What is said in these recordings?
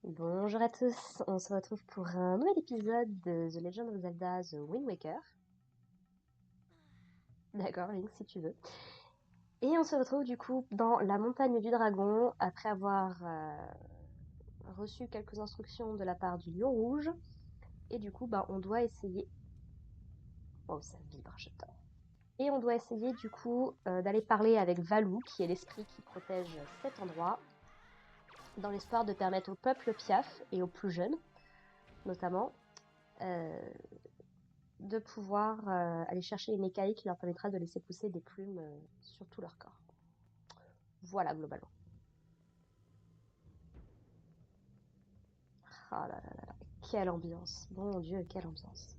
Bonjour à tous, on se retrouve pour un nouvel épisode de The Legend of Zelda The Wind Waker. D'accord, Link, si tu veux. Et on se retrouve du coup dans la montagne du dragon après avoir reçu quelques instructions de la part du lion rouge. Et du coup, on doit essayer... Oh, ça vibre, j'adore. Et on doit essayer du coup d'aller parler avec Valou, qui est l'esprit qui protège cet endroit, dans l'espoir de permettre au peuple Piaf et aux plus jeunes, notamment, de pouvoir aller chercher une écaille qui leur permettra de laisser pousser des plumes sur tout leur corps. Voilà, globalement. Ah là là là là, quelle ambiance. Mon Dieu, quelle ambiance.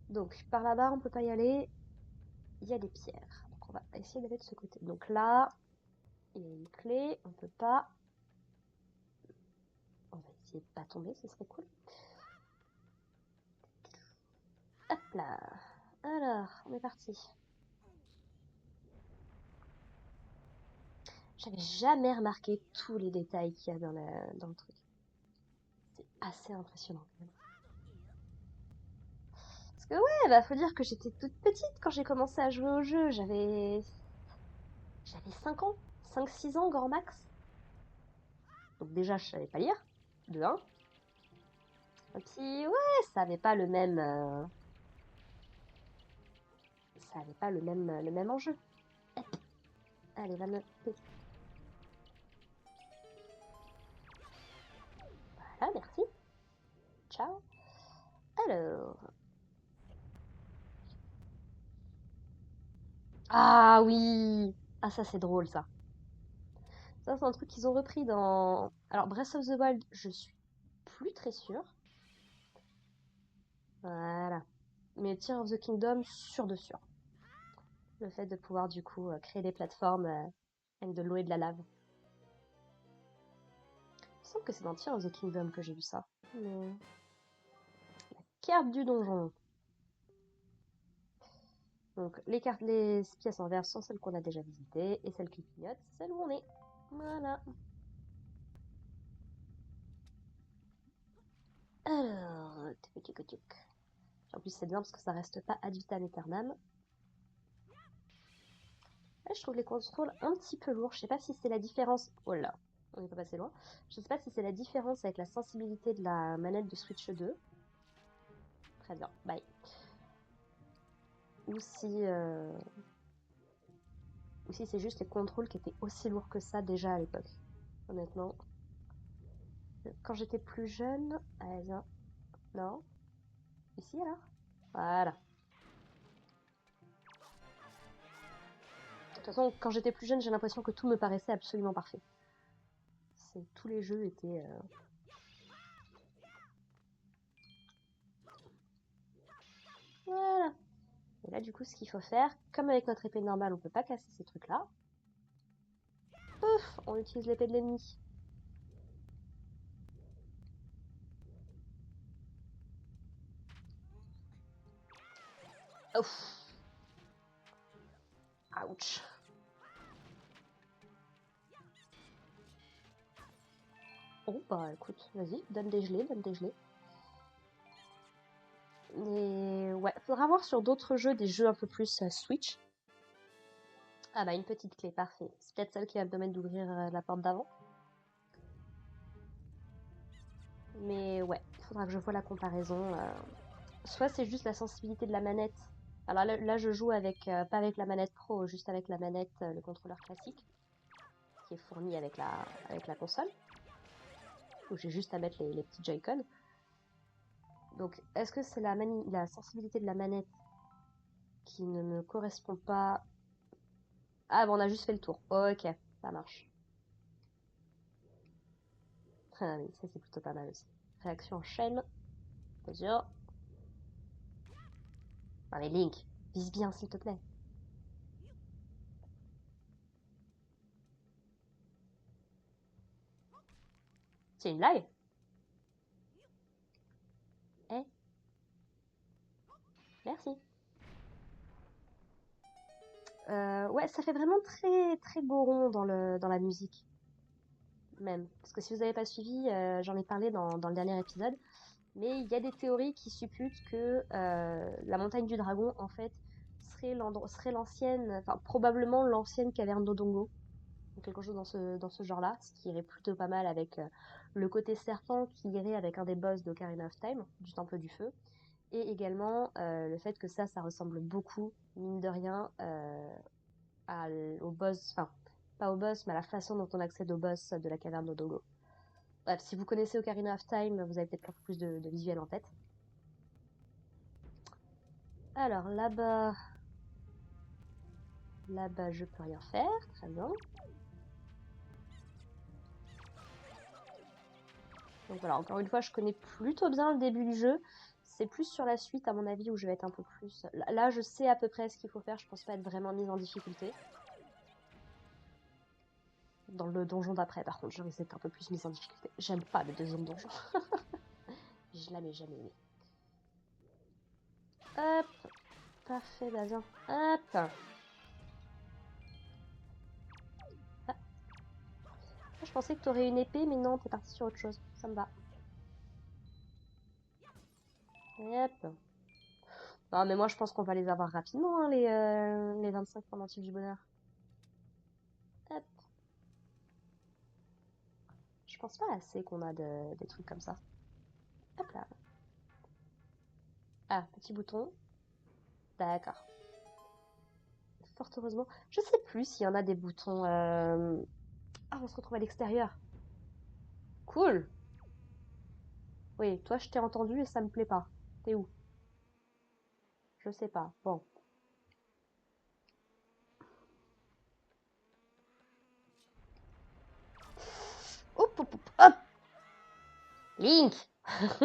Donc, par là-bas, on peut pas y aller. Il y a des pierres. Donc, on va essayer d'aller de ce côté. Donc là, il y a une clé. On peut pas. On va essayer de pas tomber, ce serait cool. Hop là. Alors, on est parti. J'avais jamais remarqué tous les détails qu'il y a dans le truc. C'est assez impressionnant quand même. Parce que ouais, faut dire que j'étais toute petite quand j'ai commencé à jouer au jeu. J'avais 5 ans, 5-6 ans grand max. Donc déjà, je savais pas lire, de 1. Et puis ouais, ça avait pas le même enjeu. Hop. Allez, va me péter. Voilà, merci. Ciao. Alors. Ah oui. Ah ça c'est drôle ça. Ça c'est un truc qu'ils ont repris dans... Alors Breath of the Wild, je suis plus très sûre. Voilà. Mais Tears of the Kingdom, sûr de sûr. Le fait de pouvoir du coup créer des plateformes avec de l'eau et de la lave. Il me semble que c'est dans Tears of the Kingdom que j'ai vu ça. Mais... Carte du donjon. Donc les cartes, les pièces en vert sont celles qu'on a déjà visitées et celles qui clignotent, celles où on est. Voilà. Alors, en plus c'est bien parce que ça reste pas ad vitam aeternam. Là, je trouve les contrôles un petit peu lourds. Je sais pas si c'est la différence. Oh là, on n'est pas passé loin. Je sais pas si c'est la différence avec la sensibilité de la manette de Switch 2. Très bien, bye. Ou si c'est juste les contrôles qui étaient aussi lourds que ça déjà à l'époque. Honnêtement. Quand j'étais plus jeune. Allez, viens. Non. Ici alors. Voilà. De toute façon, quand j'étais plus jeune, j'ai l'impression que tout me paraissait absolument parfait. Tous les jeux étaient... Voilà. Et là, du coup, ce qu'il faut faire, comme avec notre épée normale, on peut pas casser ces trucs-là. Pouf, on utilise l'épée de l'ennemi. Ouf. Ouch. Oh, bah écoute, vas-y, donne des gelées, donne des gelées. Et ouais, faudra voir sur d'autres jeux, des jeux un peu plus Switch. Ah bah une petite clé, parfait. C'est peut-être celle qui va me permettre d'ouvrir la porte d'avant. Mais ouais, il faudra que je vois la comparaison. Soit c'est juste la sensibilité de la manette. Alors là je joue avec, pas avec la manette pro, juste avec la manette, le contrôleur classique, qui est fourni avec la console. Où j'ai juste à mettre les petits Joy-Con. Donc est-ce que c'est la sensibilité de la manette qui ne me correspond pas? Ah bon, on a juste fait le tour. Ok, ça marche. Ah oui, ça c'est plutôt pas mal aussi. Réaction en chaîne. Attention. Non mais Link, vise bien s'il te plaît. C'est une blague? Eh, merci. Ouais, ça fait vraiment très très beau rond dans la musique. même. Parce que si vous n'avez pas suivi, j'en ai parlé dans le dernier épisode, mais il y a des théories qui supputent que la montagne du dragon, en fait, serait l'ancienne, enfin probablement l'ancienne caverne d'Odongo, ou quelque chose dans ce genre-là, ce qui irait plutôt pas mal avec le côté serpent qui irait avec un des boss d'Ocarina of Time, du Temple du Feu, et également le fait que ça ressemble beaucoup, mine de rien, au boss, enfin, pas au boss, mais à la façon dont on accède au boss de la caverne d'Odongo. Bref, si vous connaissez Ocarina of Time, vous avez peut-être un peu plus de visuel en tête. Alors, là-bas, je peux rien faire, très bien. Donc voilà, encore une fois, je connais plutôt bien le début du jeu. C'est plus sur la suite, à mon avis, où je vais être un peu plus... Là, je sais à peu près ce qu'il faut faire, je pense pas être vraiment mise en difficulté. Dans le donjon d'après, par contre, je risque d'être un peu plus mise en difficulté. J'aime pas le deuxième donjon. Je l'avais jamais aimé. Hop. Parfait, bah viens. Hop. Ah. Je pensais que t'aurais une épée, mais non, t'es parti sur autre chose. Ça me va. Hop. Non, mais moi, je pense qu'on va les avoir rapidement, hein, les 25 pendentifs du bonheur. Hop. Je pense pas assez qu'on a des trucs comme ça. Hop là. Ah, petit bouton. D'accord. Fort heureusement. Je sais plus s'il y en a des boutons... Ah, on se retrouve à l'extérieur. Cool. Oui, toi, je t'ai entendu et ça me plaît pas. T'es où? Je sais pas. Bon. Hop, hop, hop, hop. Link. Ça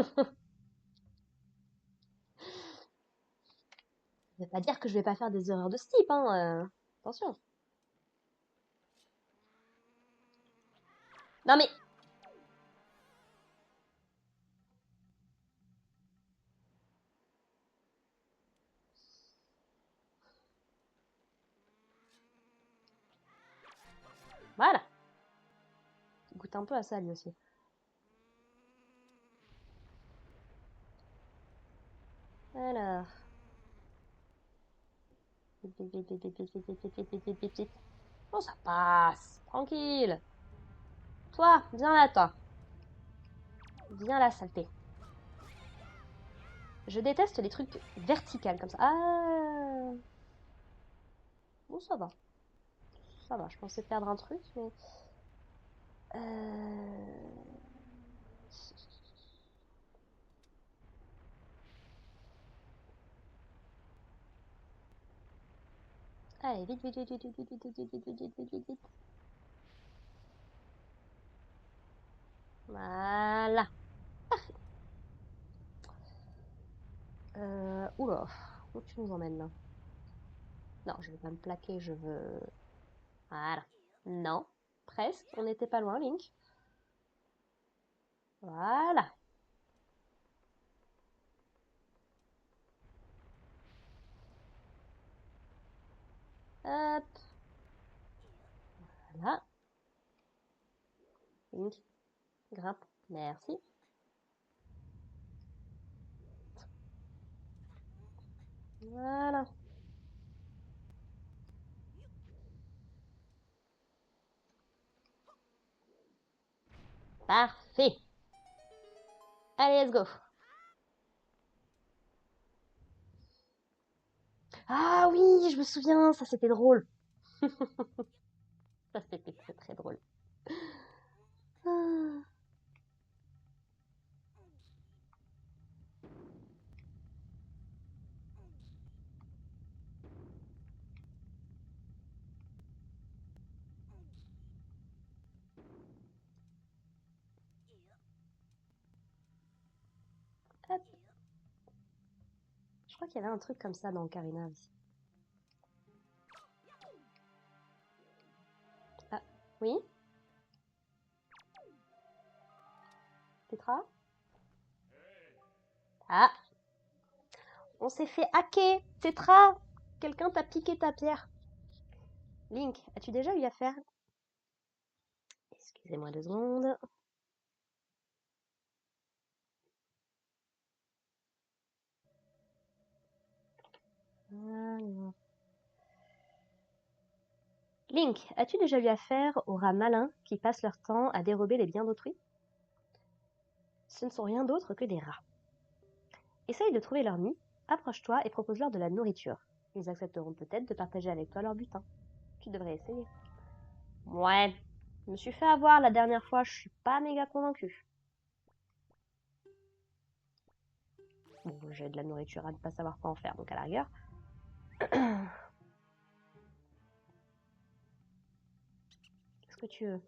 veut pas dire que je vais pas faire des erreurs de ce type, hein. Attention. Non mais... Voilà. Il goûte un peu à ça, lui aussi. Alors... Bon, ça passe. Tranquille. Toi, viens là, toi. Viens là, saleté. Je déteste les trucs verticales comme ça. Ah. Bon, ça va. Ça va, je pensais perdre un truc, mais... Allez, vite, vite, vite, vite, vite, vite, vite, vite, vite, vite, vite, vite, vite. Voilà. Parfait. Oula, où tu nous emmènes là? Non, je vais pas me plaquer, je veux... Voilà. Non, presque, on n'était pas loin, Link. Voilà. Hop. Voilà. Link, grimpe. Merci. Voilà. Parfait. Allez, let's go. Ah oui, je me souviens, ça c'était drôle. Ça c'était très très drôle. Ah. Hop. Je crois qu'il y avait un truc comme ça dans Ocarina aussi. Ah, oui? Tetra? Ah! On s'est fait hacker! Tetra! Quelqu'un t'a piqué ta pierre. Link, as-tu déjà eu affaire? Excusez-moi 2 secondes. Alors. Link, as-tu déjà eu affaire aux rats malins qui passent leur temps à dérober les biens d'autrui? Ce ne sont rien d'autre que des rats. Essaye de trouver leur nid, approche-toi et propose-leur de la nourriture. Ils accepteront peut-être de partager avec toi leur butin. Tu devrais essayer. Ouais, je me suis fait avoir la dernière fois, je suis pas méga convaincue. Bon, j'ai de la nourriture à ne pas savoir quoi en faire, donc à la rigueur. Qu'est-ce que tu veux?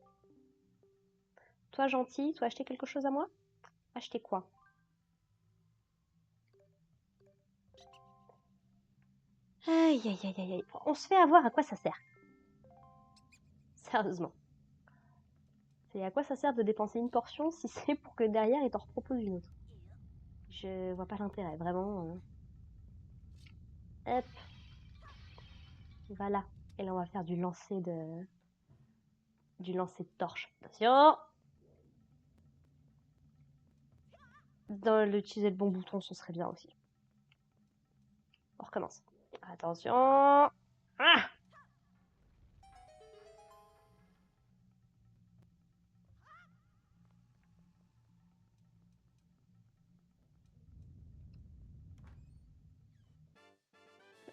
Toi gentil, toi acheter quelque chose à moi? Acheter quoi? Aïe aïe aïe aïe aïe. On se fait avoir, à quoi ça sert? Sérieusement. C'est à quoi ça sert de dépenser une portion si c'est pour que derrière il t'en repropose une autre? Je vois pas l'intérêt, vraiment. Hop, voilà. Et là on va faire du lancer de torche. Attention! D'utiliser le bon bouton, ce serait bien aussi. On recommence. Attention! Ah!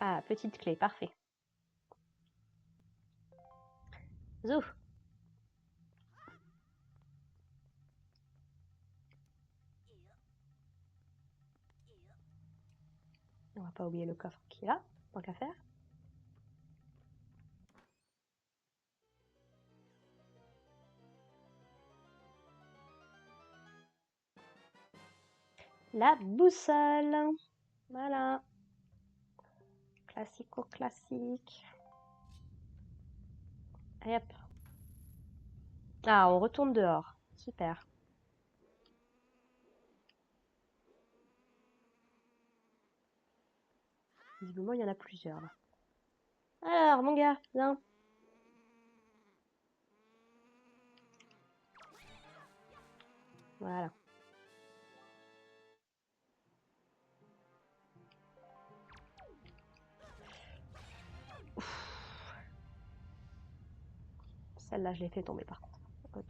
Ah, petite clé, parfait. Zouf! On va pas oublier le coffre qui est là, tant qu'à faire. La boussole. Voilà. Classico-classique. Allez hop. Ah, on retourne dehors. Super. Visiblement, il y en a plusieurs là. Alors, mon gars, viens. Voilà. Celle-là, je l'ai fait tomber par contre. Ok.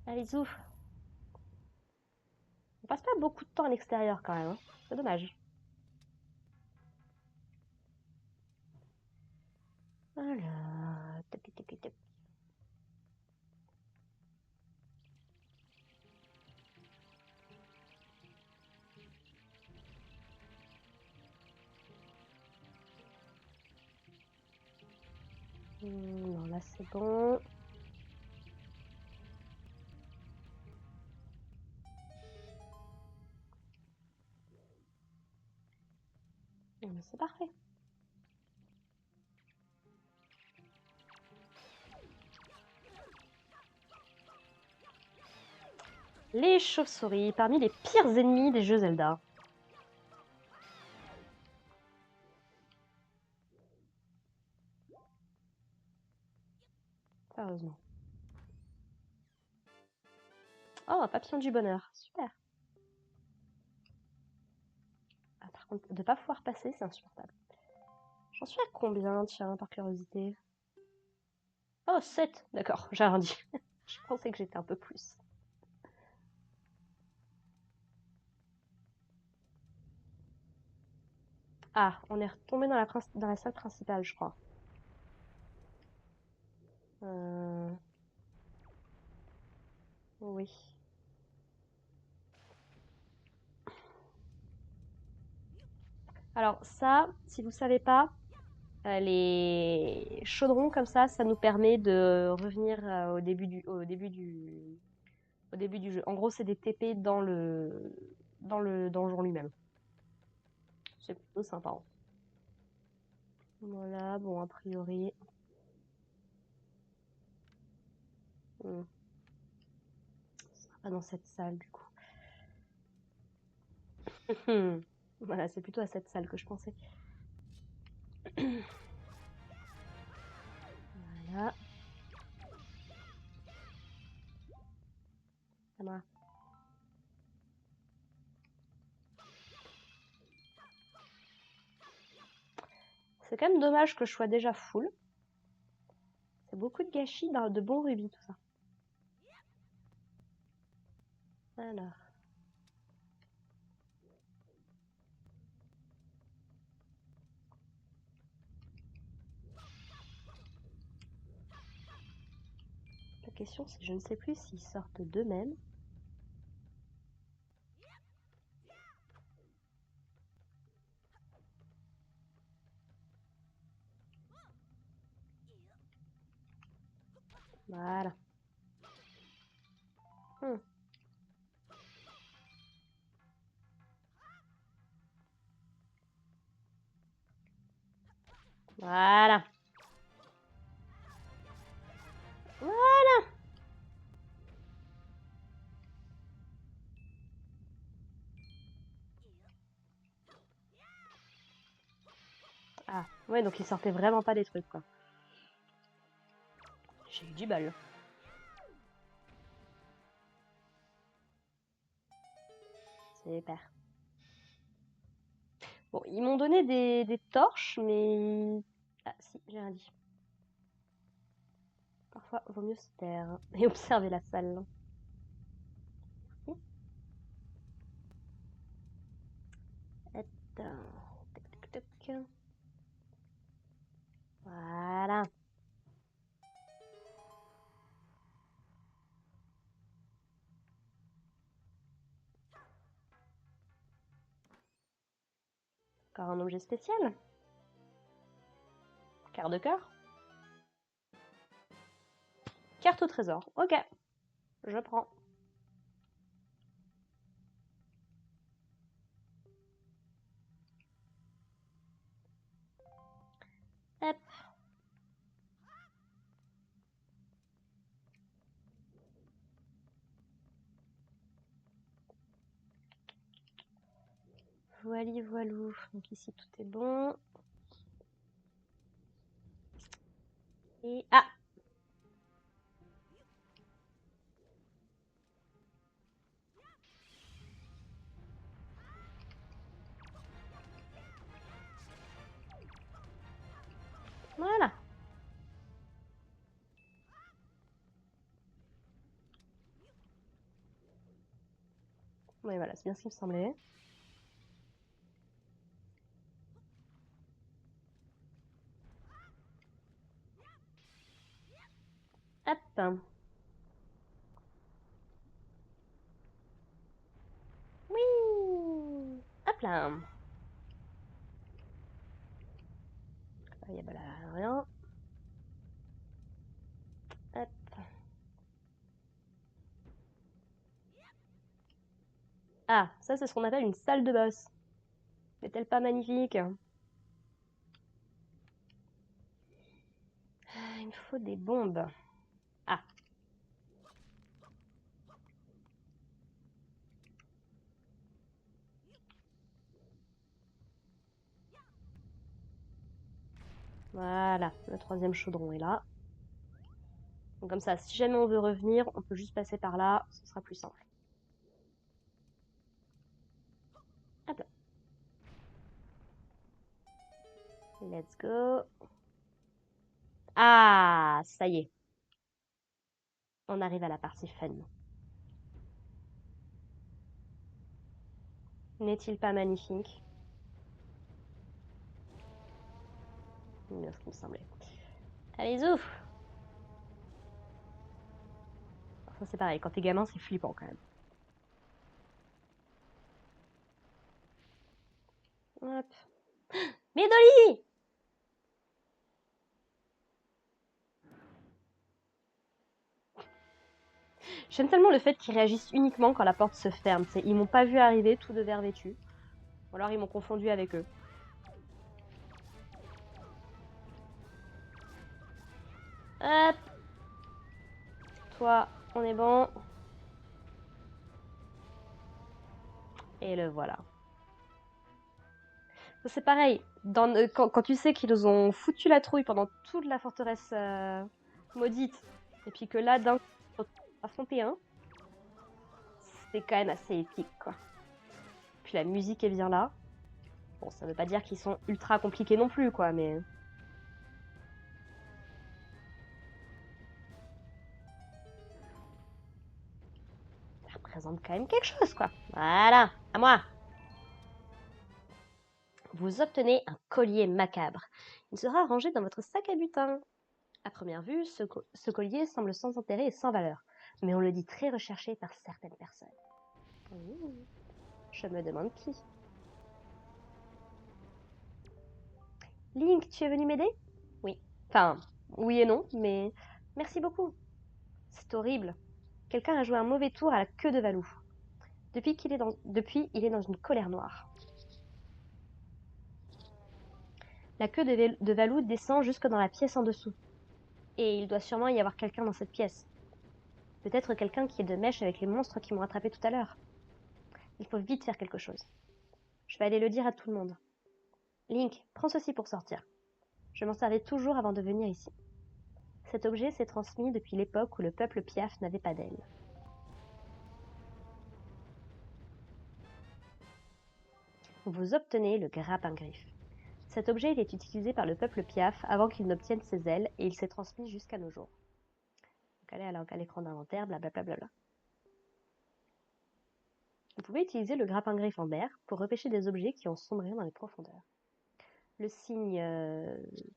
Allez, zouf. On passe pas beaucoup de temps à l'extérieur quand même. Hein. C'est dommage. Voilà. Tac, tac, tac, tac. Non, là c'est bon. C'est parfait. Les chauves-souris, parmi les pires ennemis des jeux Zelda. Sérieusement. Oh, un papillon du bonheur. Super. Ah, par contre, de pas pouvoir passer, c'est insupportable. J'en suis à combien, tiens, par curiosité? Oh, 7. D'accord, j'ai arrondi. Je pensais que j'étais un peu plus. Ah, on est retombé dans la salle principale, je crois. Oui. Alors ça, si vous savez pas, les chaudrons comme ça nous permet de revenir au début du jeu. En gros, c'est des TP dans le donjon lui-même. C'est plutôt sympa. Hein. Voilà, bon, a priori. Ce sera pas dans cette salle du coup. Voilà, c'est plutôt à cette salle que je pensais. Voilà. C'est quand même dommage que je sois déjà full. C'est beaucoup de gâchis de bons rubis, tout ça. Alors. La question, c'est je ne sais plus s'ils sortent d'eux-mêmes. Voilà. Voilà. Voilà. Ah, ouais, donc ils sortaient vraiment pas des trucs, quoi. J'ai eu du bol. Super. Bon, ils m'ont donné des torches, mais... Ah, si, j'ai rien dit. Parfois, vaut mieux se taire et observer la salle. Merci. Attends. Tac, tac, tac. Voilà. Encore un objet spécial. Quart de cœur. Carte au trésor. Ok. Je prends. Hop. Voili voilou. Donc ici tout est bon. Et... Ah! Voilà. Oui, voilà, c'est bien ce qui me semblait. Hop. Oui. Hop là. Il y a bah là, rien. Hop. Ah, ça c'est ce qu'on appelle une salle de boss. N'est-elle pas magnifique? Ah, il me faut des bombes. Ah. Voilà, le troisième chaudron est là. Donc comme ça, si jamais on veut revenir, on peut juste passer par là, ce sera plus simple. Hop là. Let's go. Ah, ça y est. On arrive à la partie fun. N'est-il pas magnifique? C'est bien ce qui me semblait. Allez, ouf! Ça c'est pareil, quand t'es gamin, c'est flippant quand même. Hop. Mais Dolly! J'aime tellement le fait qu'ils réagissent uniquement quand la porte se ferme. Ils m'ont pas vu arriver, tout de verre vêtu. Ou alors ils m'ont confondu avec eux. Hop. Toi, on est bon. Et le voilà. C'est pareil, quand tu sais qu'ils nous ont foutu la trouille pendant toute la forteresse maudite, et puis que là, d'un coup, affronter un, c'est quand même assez épique, quoi. Puis la musique est bien là. Bon, ça veut pas dire qu'ils sont ultra compliqués non plus, quoi, mais... Ça représente quand même quelque chose, quoi. Voilà, à moi. Vous obtenez un collier macabre. Il sera rangé dans votre sac à butin. À première vue, ce collier semble sans intérêt et sans valeur, mais on le dit très recherché par certaines personnes. Ouh, je me demande qui. Link, tu es venu m'aider? Oui. Enfin, oui et non, mais merci beaucoup. C'est horrible. Quelqu'un a joué un mauvais tour à la queue de Valou. Depuis, il est dans une colère noire. La queue de Valou descend jusque dans la pièce en dessous. Et il doit sûrement y avoir quelqu'un dans cette pièce. Peut-être quelqu'un qui est de mèche avec les monstres qui m'ont attrapé tout à l'heure. Il faut vite faire quelque chose. Je vais aller le dire à tout le monde. Link, prends ceci pour sortir. Je m'en servais toujours avant de venir ici. Cet objet s'est transmis depuis l'époque où le peuple Piaf n'avait pas d'aile. Vous obtenez le grappin-griffe. Cet objet il est utilisé par le peuple Piaf avant qu'il n'obtienne ses ailes et il s'est transmis jusqu'à nos jours. Donc allez à l'écran d'inventaire, blablabla. Vous pouvez utiliser le grappin-griffe en mer pour repêcher des objets qui ont sombré dans les profondeurs. Le signe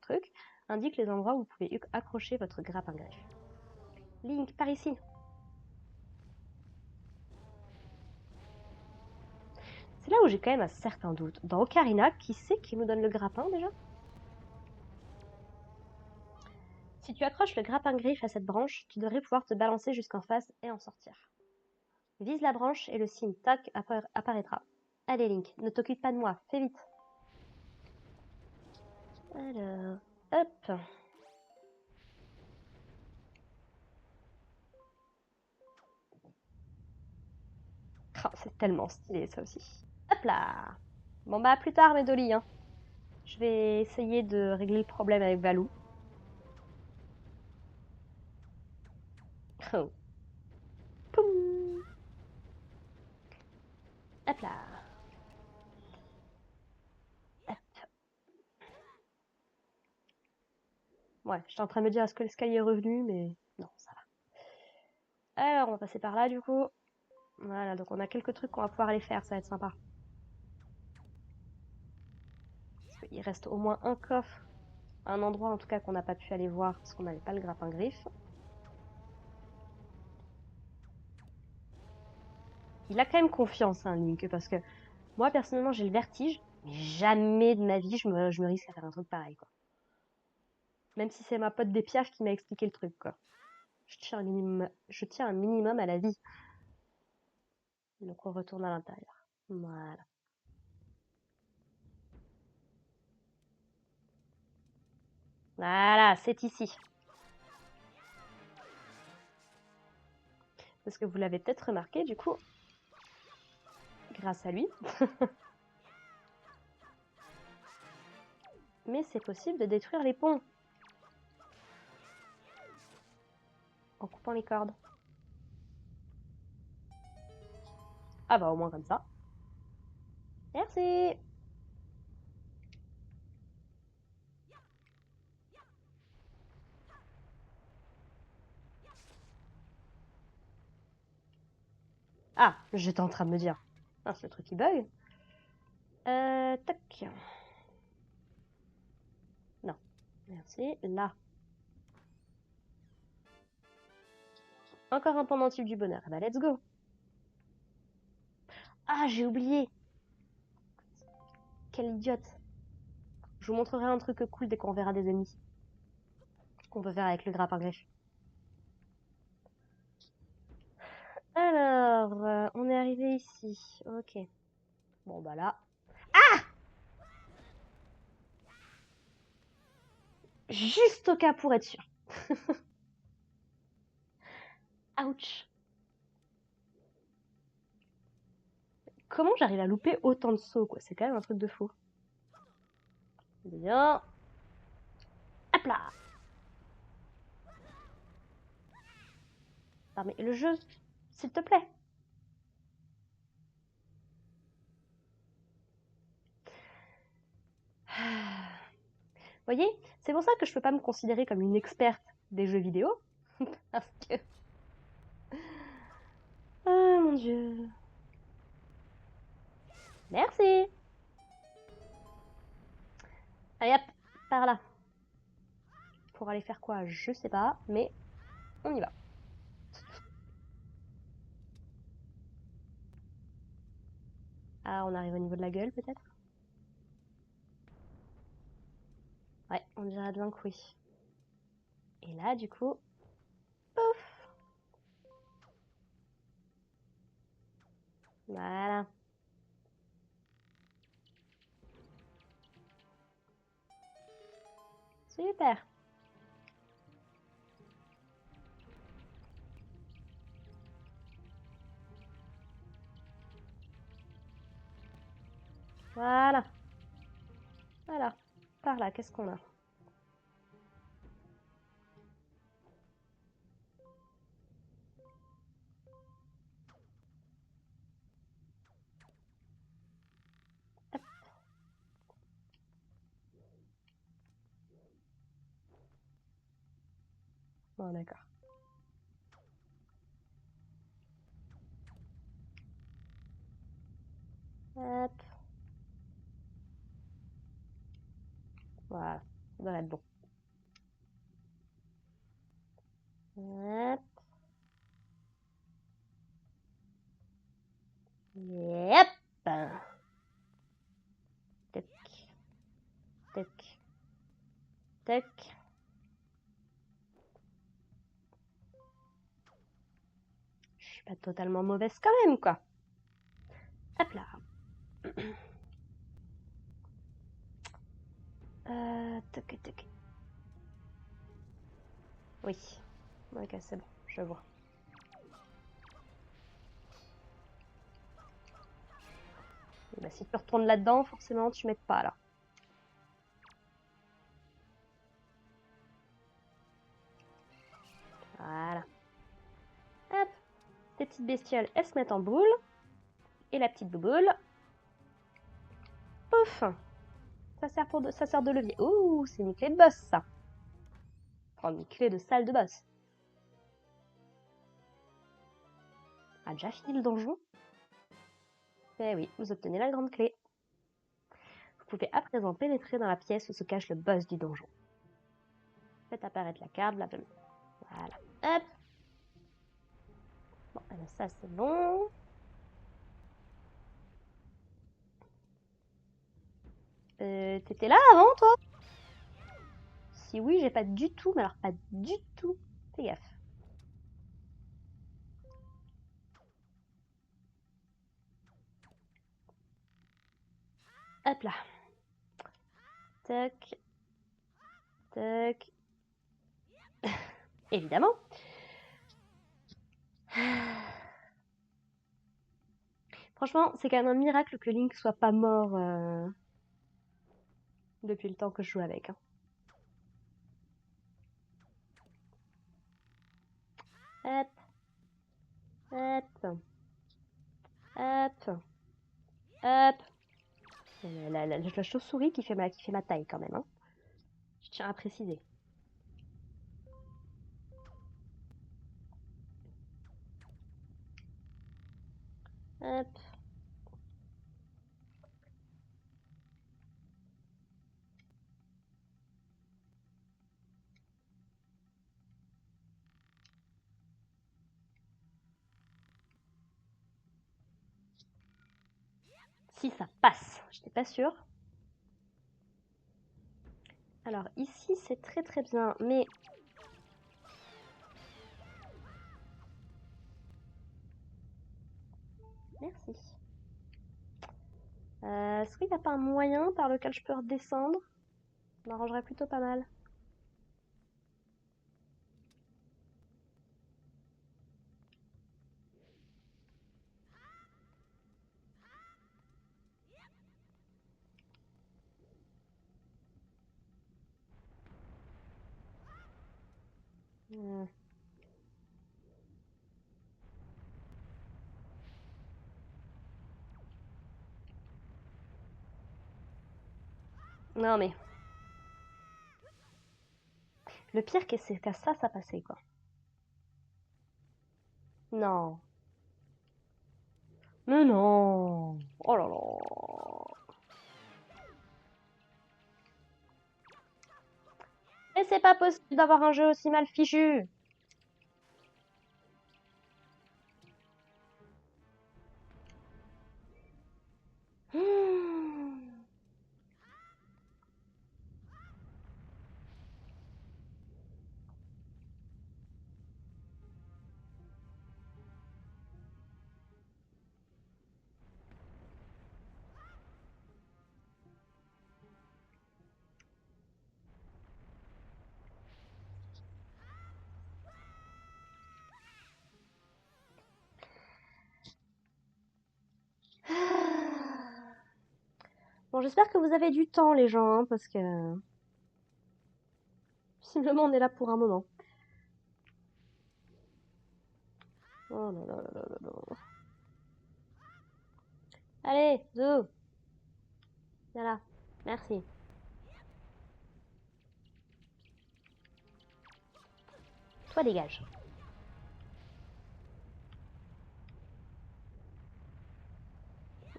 truc indique les endroits où vous pouvez accrocher votre grappin-griffe. Link, par ici. C'est là où j'ai quand même un certain doute. Dans Ocarina, qui c'est qui nous donne le grappin déjà? Si tu accroches le grappin-griffe à cette branche, tu devrais pouvoir te balancer jusqu'en face et en sortir. Vise la branche et le signe TAC apparaîtra. Allez Link, ne t'occupe pas de moi, fais vite. Alors, hop. Oh, c'est tellement stylé ça aussi. Hop là. Bon bah à plus tard mes dolis. Hein. Je vais essayer de régler le problème avec Valou. Oh. Poum. Hop là. Hop. Ouais, j'étais en train de me dire est-ce que l'escalier est revenu, mais non, ça va. Alors on va passer par là du coup. Voilà, donc on a quelques trucs qu'on va pouvoir aller faire, ça va être sympa. Il reste au moins un coffre, un endroit en tout cas qu'on n'a pas pu aller voir parce qu'on n'avait pas le grappin-griffe. Il a quand même confiance, hein, Link, parce que moi personnellement j'ai le vertige, mais jamais de ma vie je me risque à faire un truc pareil, quoi. Même si c'est ma pote des Piaf qui m'a expliqué le truc, quoi. Je tiens un minimum à la vie. Donc on retourne à l'intérieur. Voilà. Voilà, c'est ici. Parce que vous l'avez peut-être remarqué, du coup, grâce à lui. Mais c'est possible de détruire les ponts. En coupant les cordes. Ah bah au moins comme ça. Merci. Ah, j'étais en train de me dire. Ah, c'est le truc qui bug. Tac. Non. Merci. Là. Encore un pendentif du bonheur. Ah bah let's go. Ah, j'ai oublié. Quelle idiote. Je vous montrerai un truc cool dès qu'on verra des ennemis. Qu'on peut faire avec le grappin-griffe. Alors, on est arrivé ici. Ok. Bon bah là. Juste au cas pour être sûr. Ouch. Comment j'arrive à louper autant de sauts, quoi? C'est quand même un truc de fou. Bien. Hop là. Non mais le jeu, s'il te plaît. Vous voyez, c'est pour ça que je peux pas me considérer comme une experte des jeux vidéo. Parce que... Ah mon dieu. Merci. Allez hop, par là. Pour aller faire quoi, je sais pas, mais on y va. Ah, on arrive au niveau de la gueule peut-être? Ouais, on dirait bien que oui. Et là, du coup, pouf! Voilà. Super. Voilà. Voilà. Par là, qu'est-ce qu'on a? Hop. Bon, d'accord. Hop. Voilà. Ça devrait être bon. Hop. Yep. Tac. Tac. Tac. Je suis pas totalement mauvaise quand même, quoi. Hop là. Tac, tac. Oui. Ok, c'est bon, je vois. Et bah, si tu retournes là-dedans, forcément, tu m'aides pas, là. Voilà. Hop. Tes petites bestioles, elles se mettent en boule. Et la petite bouboule. Pouf. Ça sert de levier. Ouh, c'est une clé de boss, ça. Enfin, une clé de salle de boss. A déjà fini le donjon? Eh oui, vous obtenez la grande clé. Vous pouvez à présent pénétrer dans la pièce où se cache le boss du donjon. Faites apparaître la carte, la voilà. Hop. Bon, alors ça c'est bon. T'étais là avant, toi? Si oui, j'ai pas du tout, mais alors pas du tout. Fais gaffe. Hop là. Tac. Tac. Évidemment. Franchement, c'est quand même un miracle que Link soit pas mort depuis le temps que je joue avec. Hein. Hop. Hop. Hop. Hop. La chauve-souris qui fait ma taille quand même. Hein. Je tiens à préciser. Hop. Si ça passe, j'étais pas sûre. Alors ici c'est très très bien, mais... Merci. Est-ce qu'il n'y a pas un moyen par lequel je peux redescendre? Ça m'arrangerait plutôt pas mal. Non mais, le pire c'est qu'à ça passait quoi. Non. Mais non. Oh là là. Mais c'est pas possible d'avoir un jeu aussi mal fichu. Hmm. Bon, j'espère que vous avez du temps, les gens, hein, parce que visiblement on est là pour un moment. Oh là là là là là là. Allez, Zou, viens là. Merci. Toi, dégage.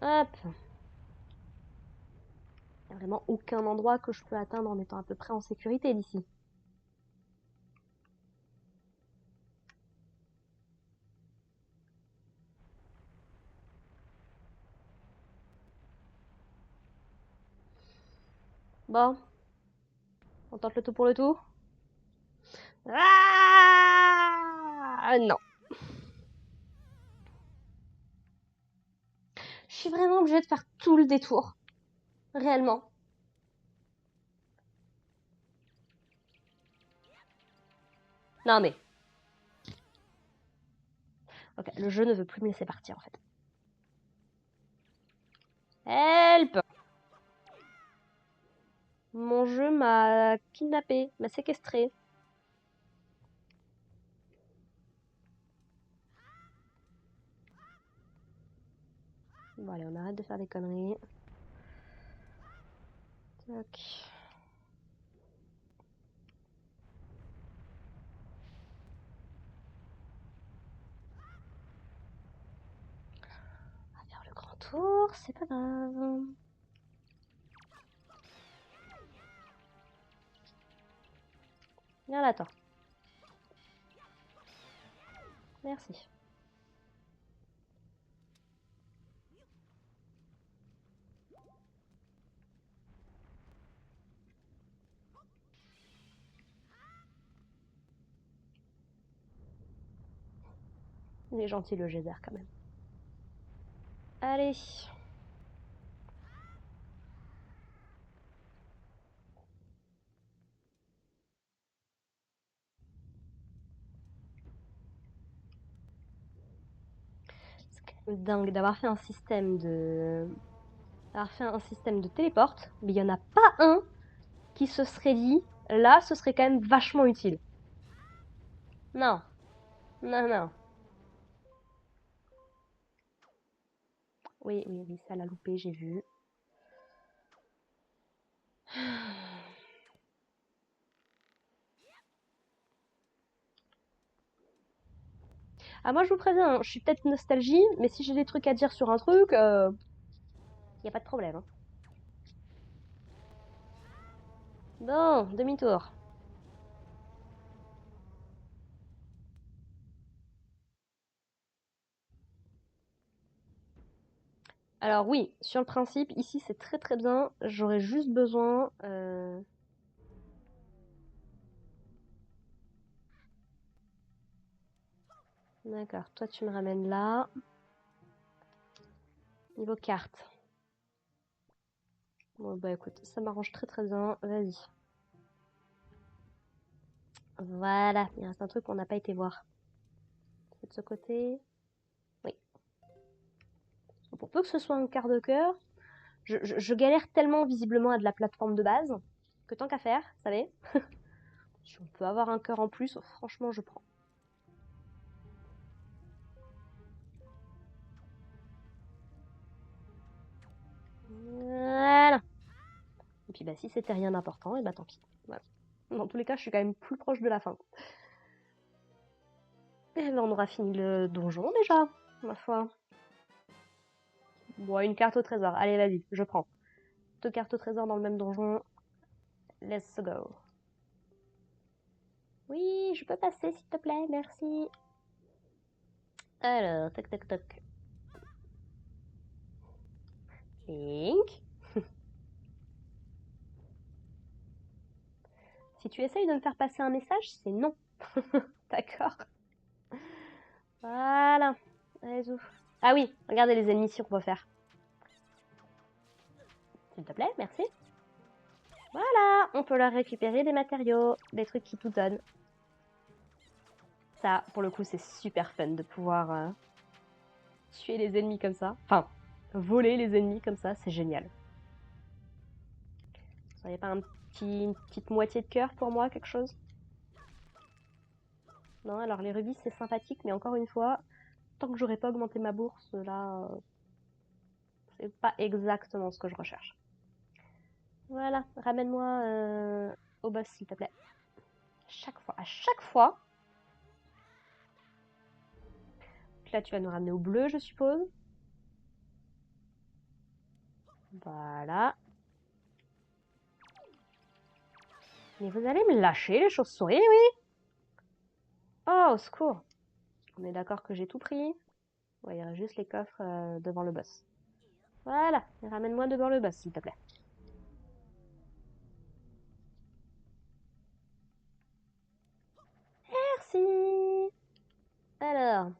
Hop. Il n'y a vraiment aucun endroit que je peux atteindre en étant à peu près en sécurité d'ici. Bon, on tente le tout pour le tout. Ah non. Je suis vraiment obligée de faire tout le détour. Réellement. Non mais. Ok, le jeu ne veut plus me laisser partir en fait. Help! Mon jeu m'a kidnappé, m'a séquestré. Bon allez, on arrête de faire des conneries. Tac. On va faire le grand tour, c'est pas grave. Viens là, toi. Merci. Il est gentil le geyser quand même. Allez. C'est quand même dingue d'avoir fait un système de... d'avoir fait un système de téléporte, mais il n'y en a pas un qui se serait dit, là, ce serait quand même vachement utile. Non. Non, non. Oui, oui, oui, ça l'a loupé, j'ai vu. Ah, moi, je vous préviens, hein, je suis peut-être nostalgie, mais si j'ai des trucs à dire sur un truc, y a pas de problème. Hein. Bon, demi-tour. Alors oui, sur le principe, ici c'est très très bien. J'aurais juste besoin... D'accord, toi tu me ramènes là. Niveau carte. Bon bah écoute, ça m'arrange très très bien. Vas-y. Voilà, il reste un truc qu'on n'a pas été voir. C'est de ce côté. Oui. Pour peu que ce soit un quart de cœur, je galère tellement visiblement à de la plateforme de base que tant qu'à faire, vous savez, si on peut avoir un cœur en plus, franchement je prends. Voilà. Et puis bah si c'était rien d'important, et bah tant pis. Voilà. Dans tous les cas, je suis quand même plus proche de la fin. Et ben on aura fini le donjon déjà, ma foi. Bon, une carte au trésor. Allez, vas-y, je prends. 2 cartes au trésor dans le même donjon. Let's go. Oui, je peux passer, s'il te plaît, merci. Alors, toc toc toc. Link. Si tu essayes de me faire passer un message, c'est non. D'accord. Voilà. Allez, ouf. Ah oui, regardez les ennemis si on peut faire. S'il te plaît, merci. Voilà, on peut leur récupérer des matériaux, des trucs qui tout donnent. Ça, pour le coup, c'est super fun de pouvoir tuer les ennemis comme ça. Enfin, voler les ennemis comme ça, c'est génial. Vous n'avez pas une petite moitié de cœur pour moi, quelque chose? Non, alors les rubis, c'est sympathique, mais encore une fois, tant que j'aurai pas augmenté ma bourse, là, c'est pas exactement ce que je recherche. Voilà, ramène-moi au boss, s'il te plaît. À chaque fois. Donc là, tu vas nous ramener au bleu, je suppose. Voilà. Mais vous allez me lâcher, les chauves-souris, oui? Oh, au secours. On est d'accord que j'ai tout pris. Ouais, il y a juste les coffres devant le boss. Voilà, ramène-moi devant le boss, s'il te plaît. Merci. Alors.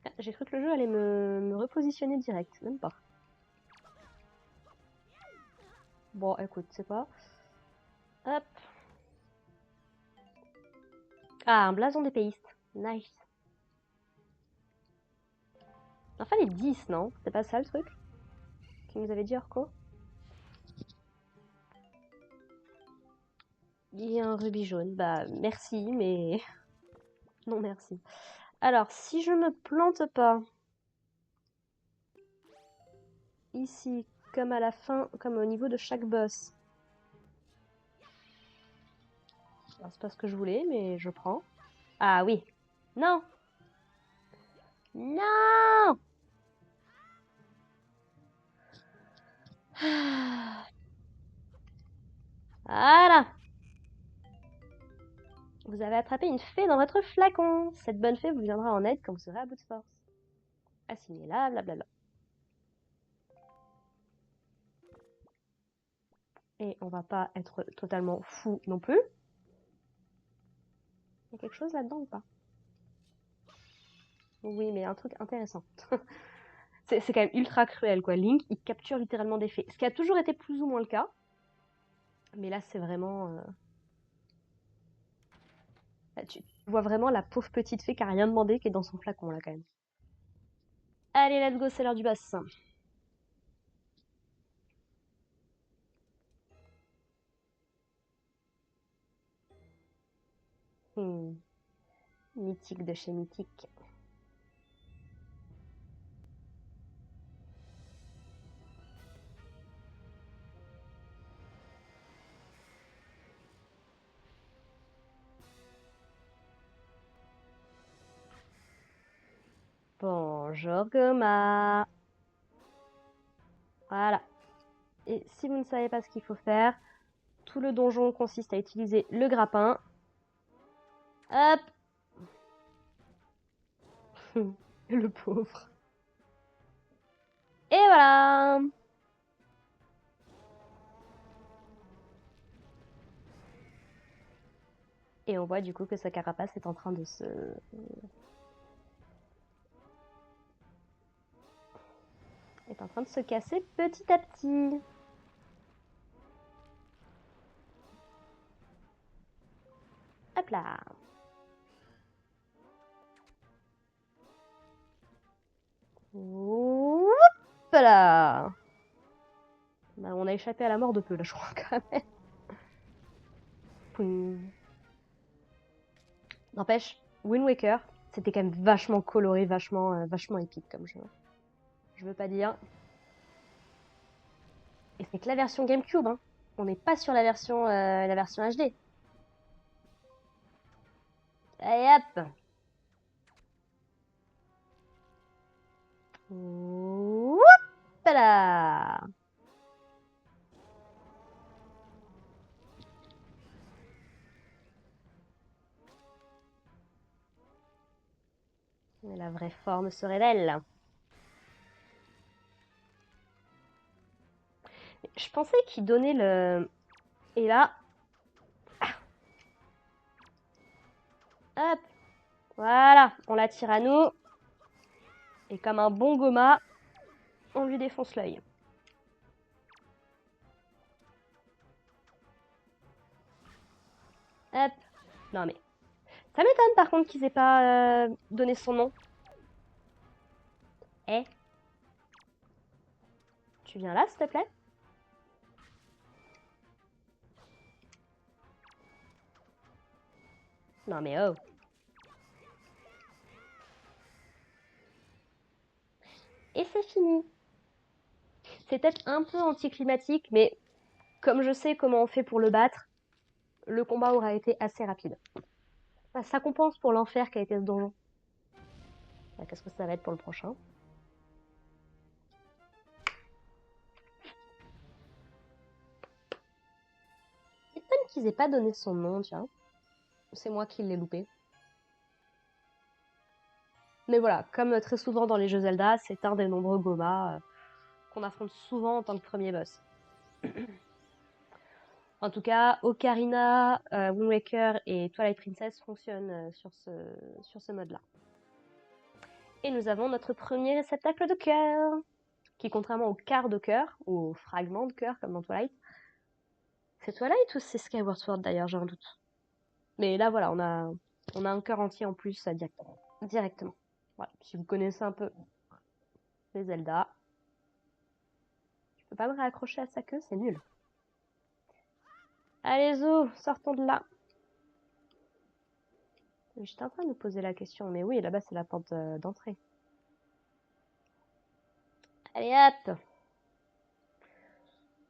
Ah, j'ai cru que le jeu allait me repositionner direct, même pas. Bon, écoute, c'est quoi? Hop. Ah, un blason d'épéiste. Nice. Enfin, les 10, non? C'est pas ça le truc? Qui nous avait dit Orko? Il y a un rubis jaune. Bah, merci, mais... non, merci. Alors, si je me plante pas... ici, comme à la fin, comme au niveau de chaque boss... alors, c'est pas ce que je voulais, mais je prends. Ah oui. Non! Non! Voilà! Vous avez attrapé une fée dans votre flacon. Cette bonne fée vous viendra en aide quand vous serez à bout de force. Assigné là, blablabla. Et on va pas être totalement fou non plus. Il y a quelque chose là-dedans ou pas? Oui, mais un truc intéressant. C'est quand même ultra cruel, quoi. Link, il capture littéralement des fées. Ce qui a toujours été plus ou moins le cas. Mais là, c'est vraiment... là, tu vois vraiment la pauvre petite fée qui a rien demandé, qui est dans son flacon, là, quand même. Allez, let's go, c'est l'heure du boss. Mythique de chez Mythique. Bonjour Goma. Voilà. Et si vous ne savez pas ce qu'il faut faire, tout le donjon consiste à utiliser le grappin. Hop. Le pauvre. Et voilà. Et on voit du coup que sa carapace est en train de se... est en train de se casser petit à petit. Hop là. Hop là. Bah, on a échappé à la mort de peu là, je crois quand même. N'empêche, Wind Waker, C'était quand même vachement coloré, vachement épique comme jeu. Je veux pas dire. Et c'est que la version GameCube, hein. On n'est pas sur la version HD. Allez hop! Hop là! Et la vraie forme se révèle. Je pensais qu'il donnait le... Et là... Hop! Voilà, on l'attire à nous. Et comme un bon goma, on lui défonce l'œil. Hop. Non mais... Ça m'étonne par contre qu'ils aient pas donné son nom. Eh? Tu viens là, s'il te plaît? Non mais oh. Et c'est fini. C'est peut-être un peu anticlimatique, mais comme je sais comment on fait pour le battre, le combat aura été assez rapide. Ça compense pour l'enfer qu'a été ce donjon. Qu'est-ce que ça va être pour le prochain? C'est étonne qu'ils aient pas donné son nom, tiens. C'est moi qui l'ai loupé. Mais voilà, comme très souvent dans les jeux Zelda, c'est un des nombreux Gomas qu'on affronte souvent en tant que premier boss. En tout cas, Ocarina, Wind Waker et Twilight Princess fonctionnent sur ce mode-là. Et nous avons notre premier réceptacle de cœur, qui contrairement au quart de cœur, ou au fragment de cœur comme dans Twilight, c'est Twilight ou c'est Skyward Sword d'ailleurs, j'ai un doute. Mais là voilà, on a un cœur entier en plus directement. Voilà, si vous connaissez un peu les Zelda, je peux pas me raccrocher à sa queue, c'est nul. Allez Zo, sortons de là. J'étais en train de me poser la question, mais oui, là-bas c'est la porte d'entrée. Allez hop!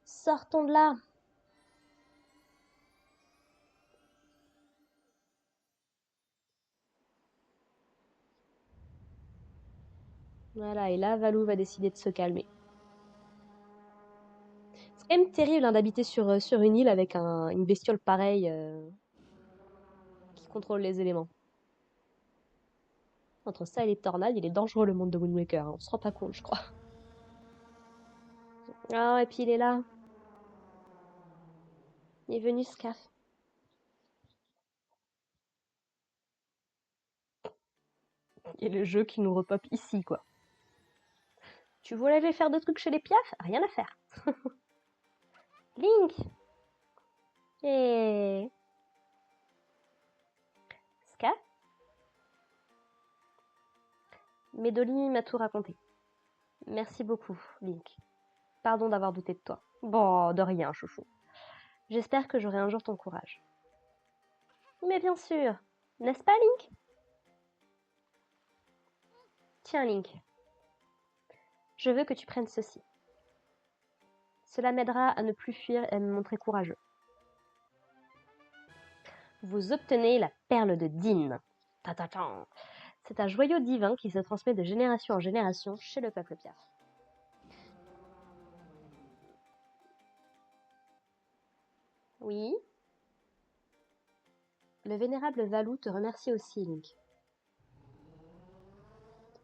Sortons de là! Voilà, et là, Valou va décider de se calmer. C'est quand même terrible hein, d'habiter sur une île avec une bestiole pareille qui contrôle les éléments. Entre ça et les tornades, il est dangereux le monde de Wind Waker, hein. On se rend pas compte, je crois. Ah, et puis il est là. Il est venu, Scaf. Et le jeu qui nous repop ici, quoi. Tu voulais aller faire des trucs chez les piafs? Rien à faire. Link! Et... Scaf? Medoli m'a tout raconté. Merci beaucoup, Link. Pardon d'avoir douté de toi. Bon, de rien, chouchou. J'espère que j'aurai un jour ton courage. Mais bien sûr, n'est-ce pas, Link? Tiens, Link. Je veux que tu prennes ceci. Cela m'aidera à ne plus fuir et à me montrer courageux. Vous obtenez la perle de Din. Ta-ta-tan. C'est un joyau divin qui se transmet de génération en génération chez le peuple piaf. Oui. Le vénérable Valou te remercie aussi, Link.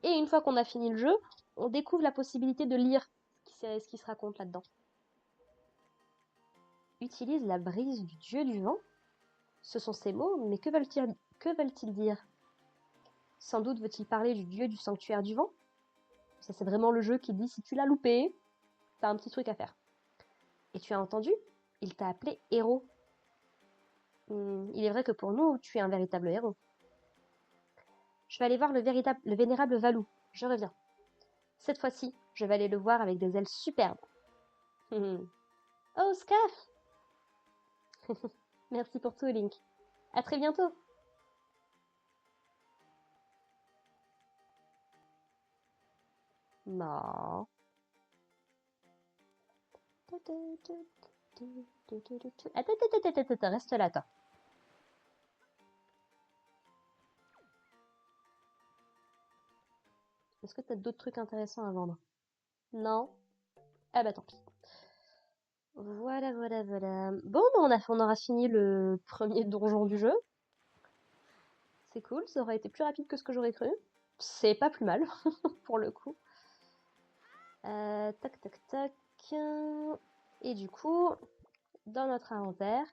Et une fois qu'on a fini le jeu, on découvre la possibilité de lire ce qui se raconte là-dedans. Utilise la brise du dieu du vent. Ce sont ces mots, mais que veulent-ils dire? Sans doute veut-il parler du dieu du sanctuaire du vent? Ça, c'est vraiment le jeu qui dit si tu l'as loupé, t'as un petit truc à faire. Et tu as entendu? Il t'a appelé héros. Il est vrai que pour nous, tu es un véritable héros. Je vais aller voir le vénérable Valou. Je reviens. Cette fois-ci, je vais aller le voir avec des ailes superbes. Oh, Scaf! Merci pour tout, Link. À très bientôt! Non. Attends, reste là, toi. Est-ce que t'as d'autres trucs intéressants à vendre? Non? Ah bah tant pis. Voilà, voilà, voilà. Bon, bah on aura fini le premier donjon du jeu. C'est cool, ça aurait été plus rapide que ce que j'aurais cru. C'est pas plus mal, pour le coup. Tac, tac, tac. Et du coup, dans notre inventaire,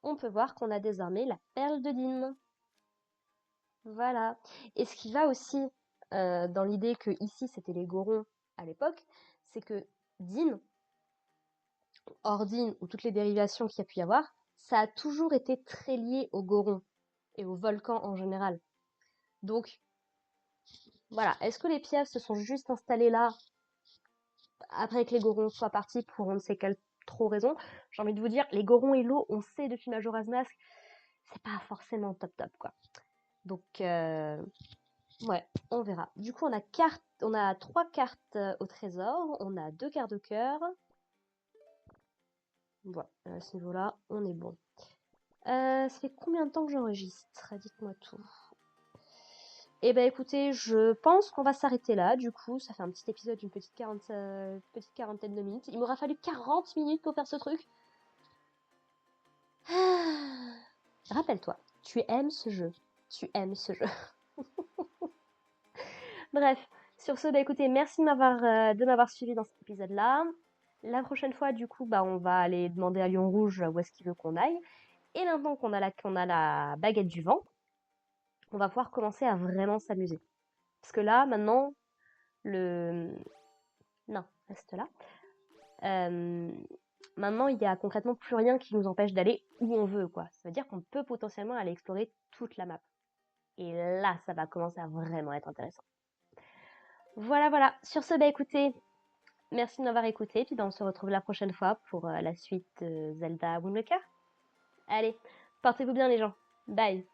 on peut voir qu'on a désormais la perle de Din. Voilà. Et ce qui va aussi dans l'idée que ici c'était les Gorons à l'époque, c'est que Din, Ordine ou toutes les dérivations qu'il y a pu y avoir, ça a toujours été très lié aux Gorons et aux volcans en général. Donc voilà, est-ce que les pièces se sont juste installées là après que les Gorons soient partis pour on ne sait quelle trop raison? J'ai envie de vous dire, les Gorons et l'eau, on sait depuis Majora's Mask, c'est pas forcément top top quoi. Donc ouais, on verra. Du coup, on a 3 cartes au trésor, on a 2 cartes de cœur. Voilà, à ce niveau-là, on est bon. Ça fait combien de temps que j'enregistre? Dites-moi tout. Eh ben écoutez, je pense qu'on va s'arrêter là. Du coup, ça fait un petit épisode d'une petite quarantaine de minutes. Il m'aura fallu 40 minutes pour faire ce truc. Ah. Rappelle-toi, tu aimes ce jeu. Tu aimes ce jeu. Bref, sur ce, bah écoutez, merci de m'avoir suivi dans cet épisode-là. La prochaine fois, du coup, bah on va aller demander à Lion Rouge où est-ce qu'il veut qu'on aille. Et maintenant qu'on a la baguette du vent, on va pouvoir commencer à vraiment s'amuser. Parce que là, maintenant, le... Non, reste là. Maintenant, il y a concrètement plus rien qui nous empêche d'aller où on veut, quoi. Ça veut dire qu'on peut potentiellement aller explorer toute la map. Et là, ça va commencer à vraiment être intéressant. Voilà, voilà. Sur ce, bah écoutez, merci de m'avoir écouté. Puis bah, on se retrouve la prochaine fois pour la suite de Zelda Wind Waker. Allez, portez-vous bien les gens. Bye.